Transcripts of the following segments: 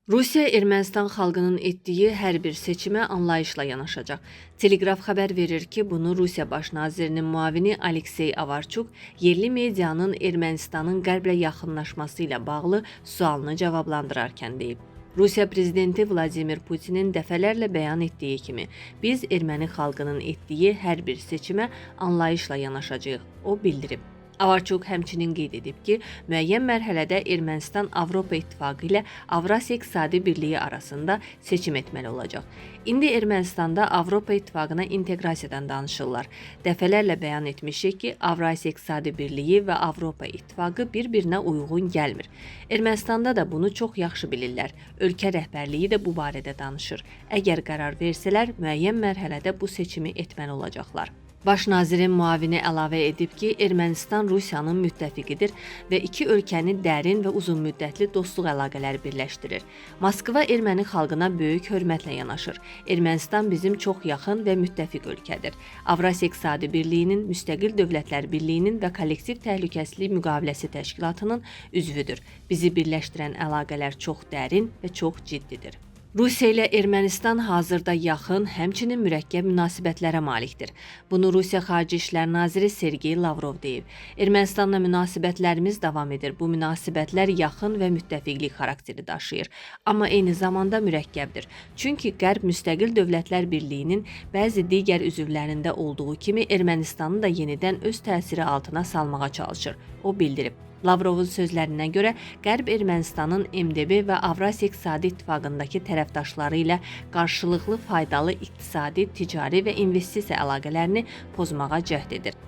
Rusiya Ermənistan xalqının etdiyi hər bir seçimə anlayışla yanaşacaq. Telegraf xəbər verir ki, bunu Rusiya Baş nazirinin müavini Aleksey Avarçuk yerli medianın Ermənistanın qərblə yaxınlaşması ilə bağlı sualını cavablandırarkən deyib. Rusiya prezidenti Vladimir Putinin dəfələrlə bəyan etdiyi kimi, biz erməni xalqının etdiyi hər bir seçimə anlayışla yanaşacağıq, o bildirib. Avarçuk həmçinin qeyd edib ki, müəyyən mərhələdə Ermənistan Avropa İttifaqı ilə Avrasiya İqtisadi Birliyi arasında seçim etməli olacaq. İndi Ermənistanda Avropa İttifaqına inteqrasiyadan danışırlar. Dəfələrlə bəyan etmişik ki, Avrasiya İqtisadi Birliyi və Avropa İttifaqı bir-birinə uyğun gəlmir. Ermənistanda da bunu çox yaxşı bilirlər. Ölkə rəhbərliyi də bu barədə danışır. Əgər qərar versələr, müəyyən mərhələdə bu seçimi etməli olacaqlar. Baş nazirin müavini əlavə edib ki, Ermənistan Rusiyanın müttəfiqidir və iki ölkəni dərin və uzunmüddətli dostluq əlaqələri birləşdirir. Moskva erməni xalqına böyük hörmətlə yanaşır. Ermənistan bizim çox yaxın və müttəfiq ölkədir. Avrasiya İqtisadi Birliyinin, Müstəqil Dövlətlər Birliyinin və Kollektiv Təhlükəsizlik Müqaviləsi Təşkilatının üzvüdür. Bizi birləşdirən əlaqələr çox dərin və çox ciddidir. Rusiya ilə Ermənistan hazırda yaxın, həmçinin mürəkkəb münasibətlərə malikdir. Bunu Rusiya Xarici İşlər Naziri Sergey Lavrov deyib. Ermənistanla münasibətlərimiz davam edir. Bu münasibətlər yaxın və müttəfiqlik xarakteri daşıyır. Amma eyni zamanda mürəkkəbdir. Çünki Qərb Müstəqil Dövlətlər Birliyinin bəzi digər üzvlərində olduğu kimi Ermənistanı da yenidən öz təsiri altına salmağa çalışır. O bildirib. Lavrovun sözlərinə görə Qərb Ermənistanın MDB və Avrasiya İqtisadi İttifaqındakı tərəfdaşları ilə qarşılıqlı faydalı iqtisadi, ticari və investisiya əlaqələrini pozmağa cəhd edir.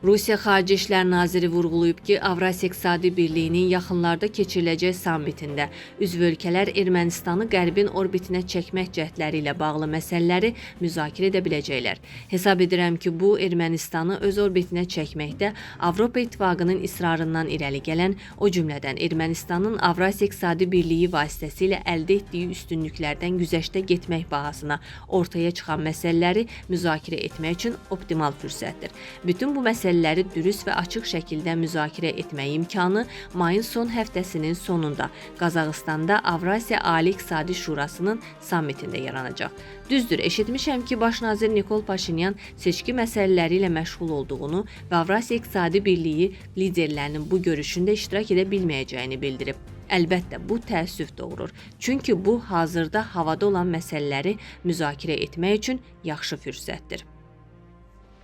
Rusiya Xarici İşlər Naziri vurğulayıb ki, Avrasiya İqtisadi Birliyinin yaxınlarda keçiriləcək sammitində üzv ölkələr Ermənistanı Qərbin orbitinə çəkmək cəhdləri ilə bağlı məsələləri müzakirə edə biləcəklər. Hesab edirəm ki, bu Ermənistanı öz orbitinə çəkməkdə Avropa İttifaqının israrından irəli gələn, o cümlədən Ermənistanın Avrasiya İqtisadi Birliyi vasitəsilə əldə etdiyi üstünlüklərdən güzəştə getmək bahasına ortaya çıxan məsələləri müzakirə etmək üçün optimal fürsətdir. Bütün bu məsələləri dürüst və açıq şəkildə müzakirə etmək imkanı mayın son həftəsinin sonunda Qazaxıstanda Avrasiya Ali İqtisadi Şurasının sammitində yaranacaq. Düzdür, eşitmişəm ki, Baş nazir Nikol Paşinyan seçki məsələləri ilə məşğul olduğunu və Avrasiya İqtisadi Birliyi liderlərinin bu görüşündə iştirak edə bilməyəcəyini bildirib. Əlbəttə, bu təəssüf doğurur. Çünki bu hazırda havada olan məsələləri müzakirə etmək üçün yaxşı fürsətdir.